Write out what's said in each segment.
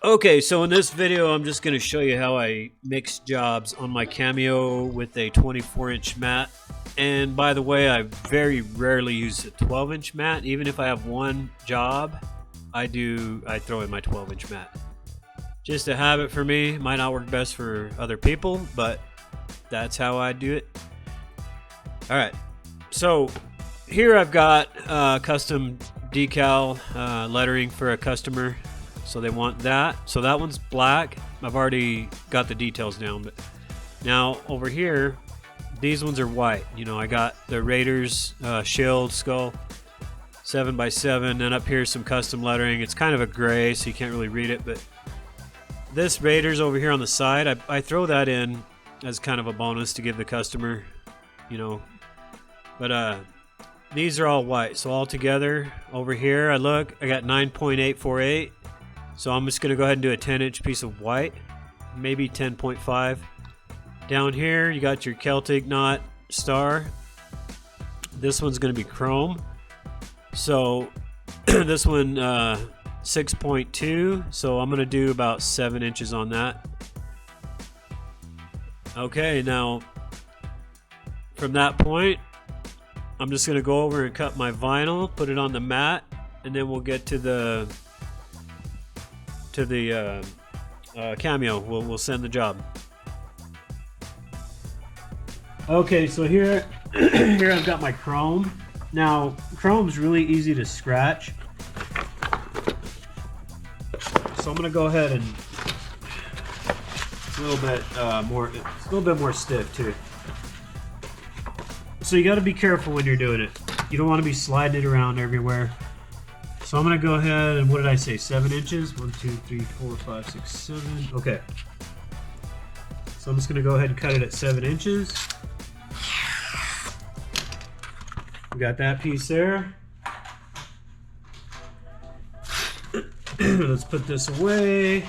Okay, so in this video, I'm just going to show you how I mix jobs on my Cameo with a 24-inch mat. And by the way, I very rarely use a 12-inch mat. Even if I have one job, I throw in my 12-inch mat. Just a habit for me. Might not work best for other people, but that's how I do it. All right, so here I've got custom decal lettering for a customer. So they want that. So that one's black. I've already got the details down, but now over here, these ones are white. You know, I got the Raiders shield skull 7x7, and up here some custom lettering. It's kind of a gray, so you can't really read it, but this Raiders over here on the side, I throw that in as kind of a bonus to give the customer, you know. But these are all white. So all together over here, I got 9.848. So I'm just going to go ahead and do a 10-inch piece of white, maybe 10.5. Down here, you got your Celtic knot star. This one's going to be chrome. So this one, 6.2. So I'm going to do about 7 inches on that. Okay, now from that point, I'm just going to go over and cut my vinyl, put it on the mat, and then we'll get to the Cameo. We'll send the job. Okay, so here I've got my chrome. Now chrome's really easy to scratch, so I'm gonna go ahead and it's a little bit more stiff too. So you got to be careful when you're doing it. You don't want to be sliding it around everywhere. So I'm going to go ahead and, what did I say, 7 inches? 1, 2, 3, 4, 5, 6, 7. Okay. So I'm just going to go ahead and cut it at 7 inches. We got that piece there. Let's put this away.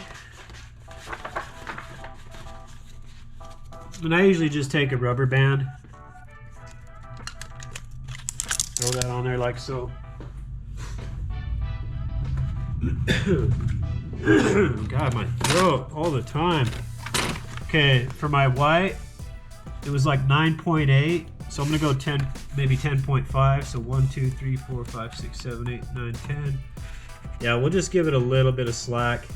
And I usually just take a rubber band. Throw that on there like so. God, my throat all the time. Okay, for my white, it was like 9.8, so I'm gonna go 10, maybe 10.5. So 1, 2, 3, 4, 5, 6, 7, 8, 9, 10. Yeah, we'll just give it a little bit of slack.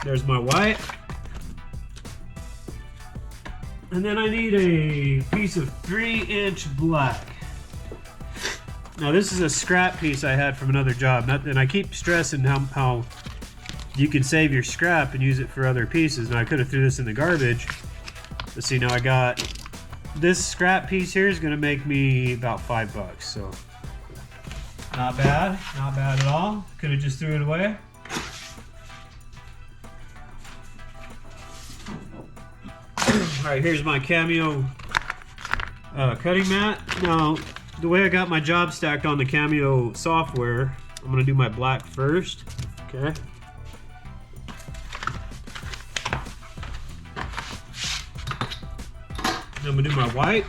There's my white. And then I need a piece of 3-inch black. Now this is a scrap piece I had from another job, and I keep stressing how you can save your scrap and use it for other pieces. Now I could have threw this in the garbage, but see, now I got this scrap piece here is going to make me about $5, so not bad at all. Could have just threw it away. All right, here's my Cameo cutting mat. Now, the way I got my job stacked on the Cameo software, I'm gonna do my black first, okay? Then I'm gonna do my white.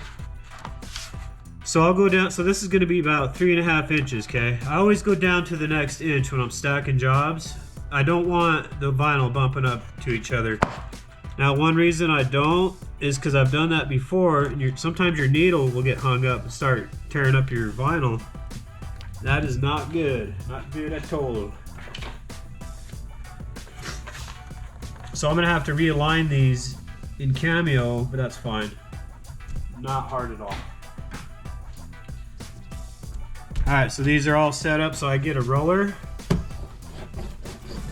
So I'll go down, so this is gonna be about 3.5 inches, okay? I always go down to the next inch when I'm stacking jobs. I don't want the vinyl bumping up to each other. Now, one reason I don't is because I've done that before, and sometimes your needle will get hung up and start tearing up your vinyl. That is not good. Not good at all. So I'm going to have to realign these in Cameo, but that's fine. Not hard at all. Alright, so these are all set up, so I get a roller.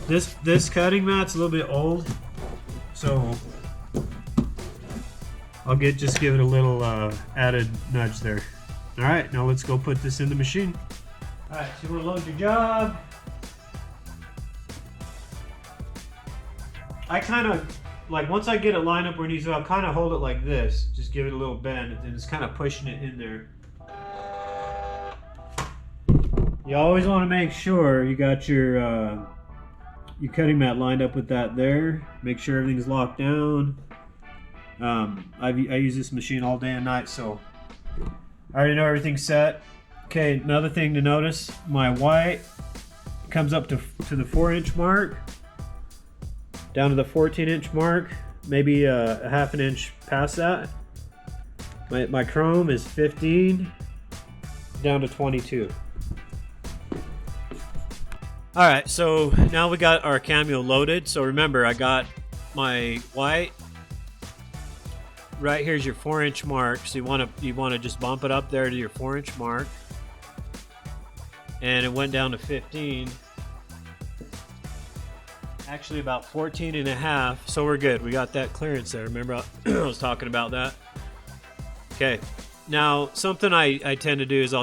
This cutting mat's a little bit old, so I'll just give it a little added nudge there. All right, now let's go put this in the machine. All right, so you want to load your job. I kind of, like, once I get it lined up where it needs to, I'll kind of hold it like this. Just give it a little bend, and it's kind of pushing it in there. You always want to make sure you got your cutting mat lined up with that there. Make sure everything's locked down. I use this machine all day and night, so I already know everything's set. Okay, another thing to notice, my white comes up to the 4-inch mark, down to the 14-inch mark, maybe a half an inch past that. My chrome is 15 down to 22. All right, so now we got our cameo loaded. So remember, I got my white. Right here's your 4-inch mark. So you want to just bump it up there to your 4-inch mark, and it went down to 15. Actually, about 14 and a half. So we're good. We got that clearance there. Remember, I was talking about that. Okay. Now, something I tend to do is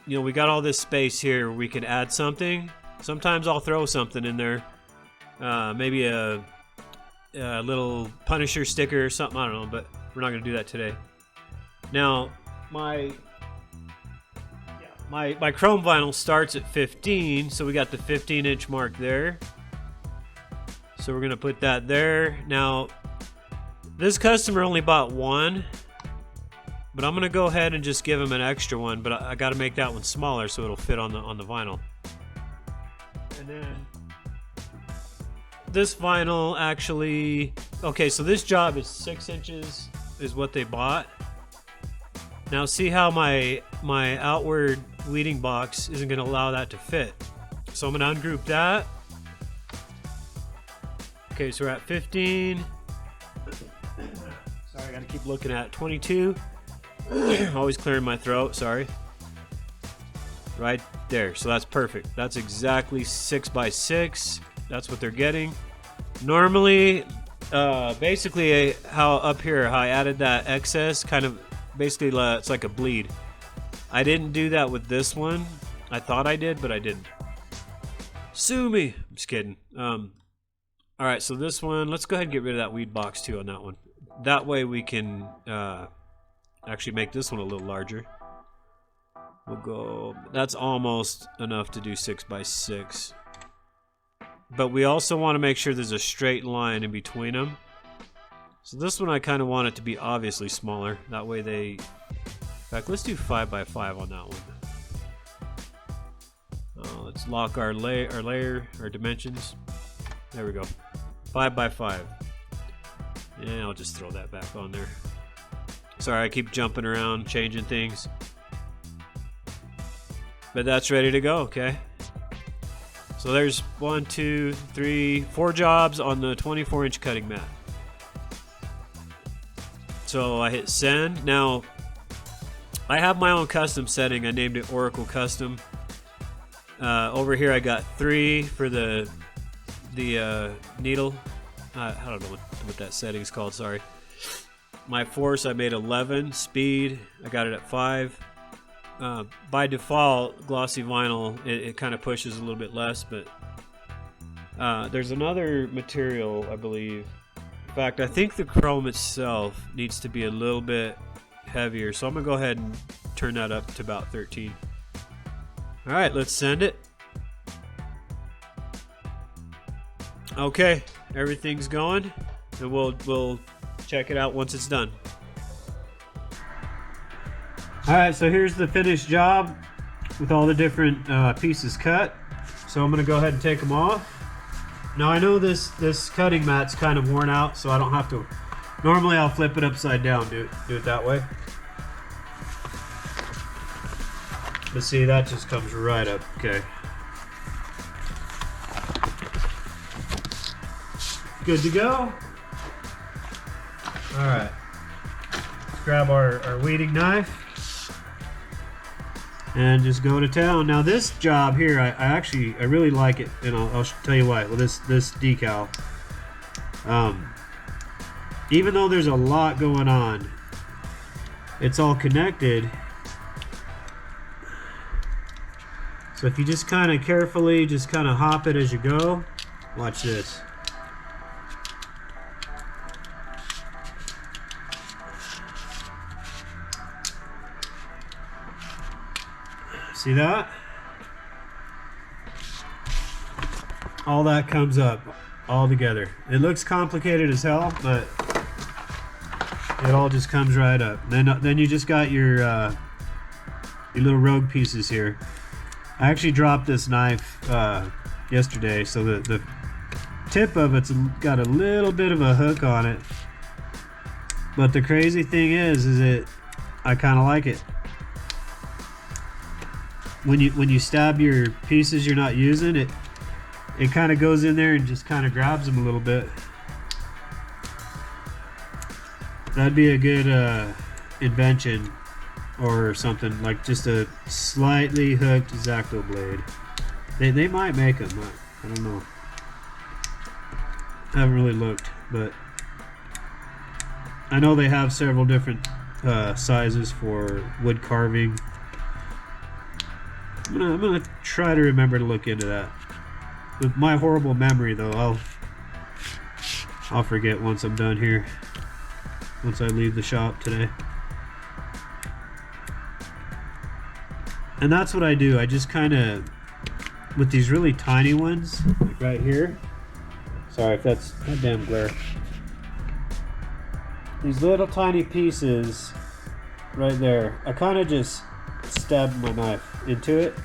we got all this space here where we can add something. Sometimes I'll throw something in there, maybe a little Punisher sticker or something, I don't know, but we're not going to do that today. Now, my chrome vinyl starts at 15, so we got the 15-inch mark there. So we're going to put that there. Now, this customer only bought one, but I'm going to go ahead and just give him an extra one, but I got to make that one smaller so it'll fit on the vinyl. And then this vinyl actually, okay, so this job is 6 inches is what they bought. Now see how my outward weeding box isn't going to allow that to fit. So I'm going to ungroup that. Okay, so we're at 15. Sorry, I got to keep looking at 22. Always clearing my throat, sorry. Right there, so that's perfect. That's exactly 6 by 6. That's what they're getting. Normally, basically how up here, how I added that excess, kind of basically it's like a bleed. I didn't do that with this one. I thought I did, but I didn't. Sue me. I'm just kidding. All right, so this one, let's go ahead and get rid of that weed box too on that one. That way we can actually make this one a little larger. We'll go, that's almost enough to do 6 by 6. But we also want to make sure there's a straight line in between them. So this one I kind of want it to be obviously smaller. That way they, in fact, let's do 5 by 5 on that one. Let's lock our dimensions. There we go. 5 by 5. Yeah, I'll just throw that back on there. Sorry, I keep jumping around, changing things. But that's ready to go, okay? So there's 1, 2, 3, 4 jobs on the 24-inch cutting mat. So I hit send. Now, I have my own custom setting. I named it Oracle Custom. Over here I got 3 for the needle. I don't know what that setting is called, sorry. My force I made 11. Speed I got it at 5. By default, glossy vinyl, it kind of pushes a little bit less, but there's another material, I believe. In fact, I think the chrome itself needs to be a little bit heavier, so I'm going to go ahead and turn that up to about 13. Alright, let's send it. Okay, everything's going, and we'll check it out once it's done. Alright, so here's the finished job with all the different pieces cut. So I'm going to go ahead and take them off. Now I know this cutting mat's kind of worn out, so I don't have to. Normally I'll flip it upside down, do it that way. But see, that just comes right up. Okay. Good to go. Alright. Let's grab our weeding knife and just go to town. Now this job here, I really like it, and I'll tell you why. Well, this decal, even though there's a lot going on, it's all connected. So if you just kind of carefully just kind of hop it as you go, watch this. See that? All that comes up all together. It looks complicated as hell, but it all just comes right up. Then you just got your little rogue pieces here. I actually dropped this knife yesterday, so the tip of it's got a little bit of a hook on it. But the crazy thing is I kind of like it. When you stab your pieces you're not using, it kind of goes in there and just kind of grabs them a little bit. That'd be a good invention or something, like just a slightly hooked X-Acto blade. They might make them. I don't know. I haven't really looked, but I know they have several different sizes for wood carving. I'm gonna try to remember to look into that. With my horrible memory, though, I'll forget once I'm done here. Once I leave the shop today. And that's what I do. I just kind of, with these really tiny ones, like right here. Sorry if that's that damn glare. These little tiny pieces right there, I kind of just stab my knife into it.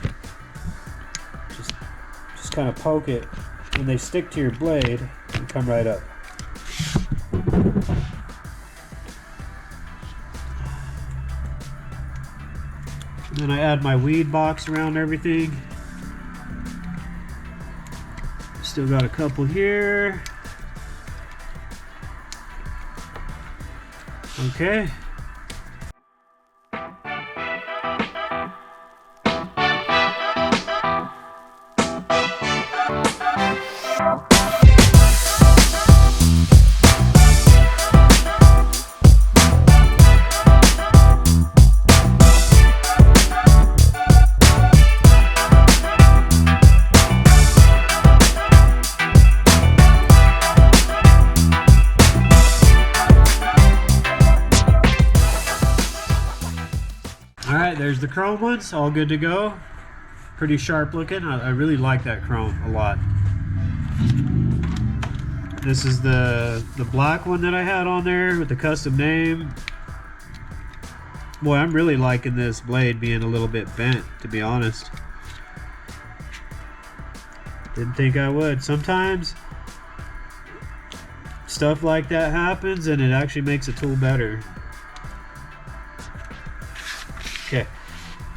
Just kind of poke it, and they stick to your blade and come right up. And then I add my weed box around everything. Still got a couple here. Okay. Alright, there's the chrome ones, all good to go. Pretty sharp looking. I really like that chrome a lot. This is the black one that I had on there with the custom name. Boy, I'm really liking this blade being a little bit bent, to be honest. Didn't think I would. Sometimes stuff like that happens and it actually makes a tool better. Okay,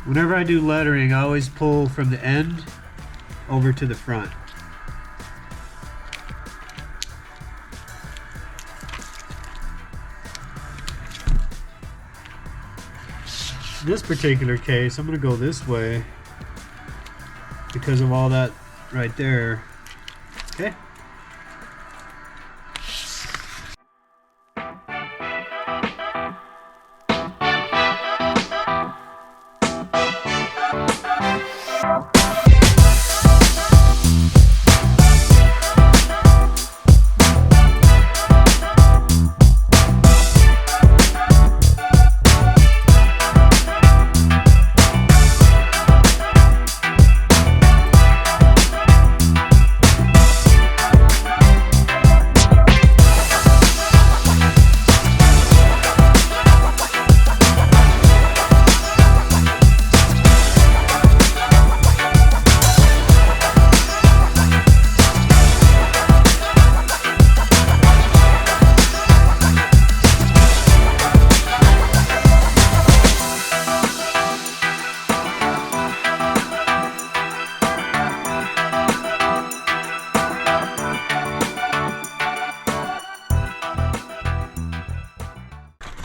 whenever I do lettering, I always pull from the end over to the front. In this particular case, I'm going to go this way because of all that right there. Okay.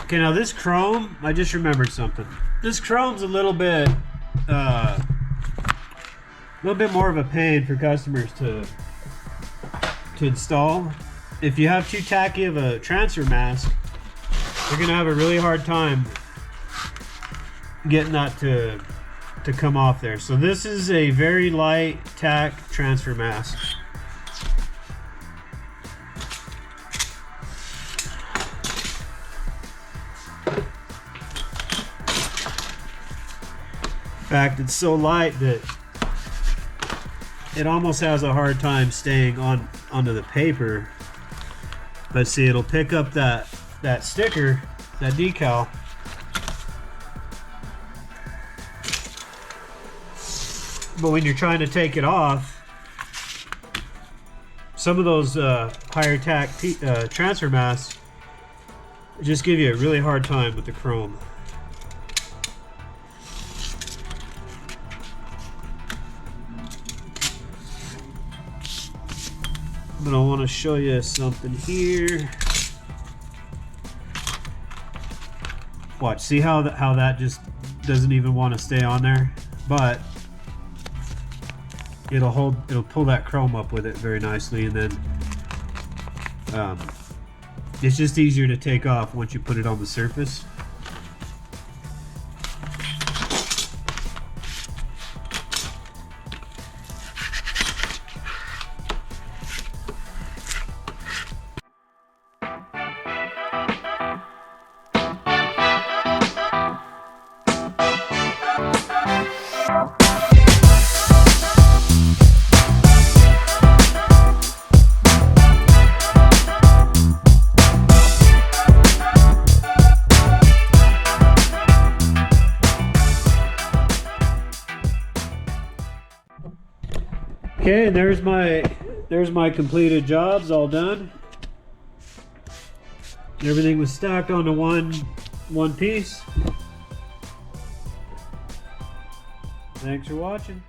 Okay, now this chrome, I just remembered something. This chrome's a little bit more of a pain for customers to install. If you have too tacky of a transfer mask, you're gonna have a really hard time getting that to come off there. So this is a very light tack transfer mask. In fact, it's so light that it almost has a hard time staying onto the paper. But see, it'll pick up that sticker, that decal. But when you're trying to take it off, some of those higher tack transfer masks just give you a really hard time with the chrome. But I want to show you something here. Watch, see how that just doesn't even want to stay on there, but it'll pull that chrome up with it very nicely, and then it's just easier to take off once you put it on the surface. Okay, and there's my completed jobs all done. Everything was stacked onto one piece. Thanks for watching.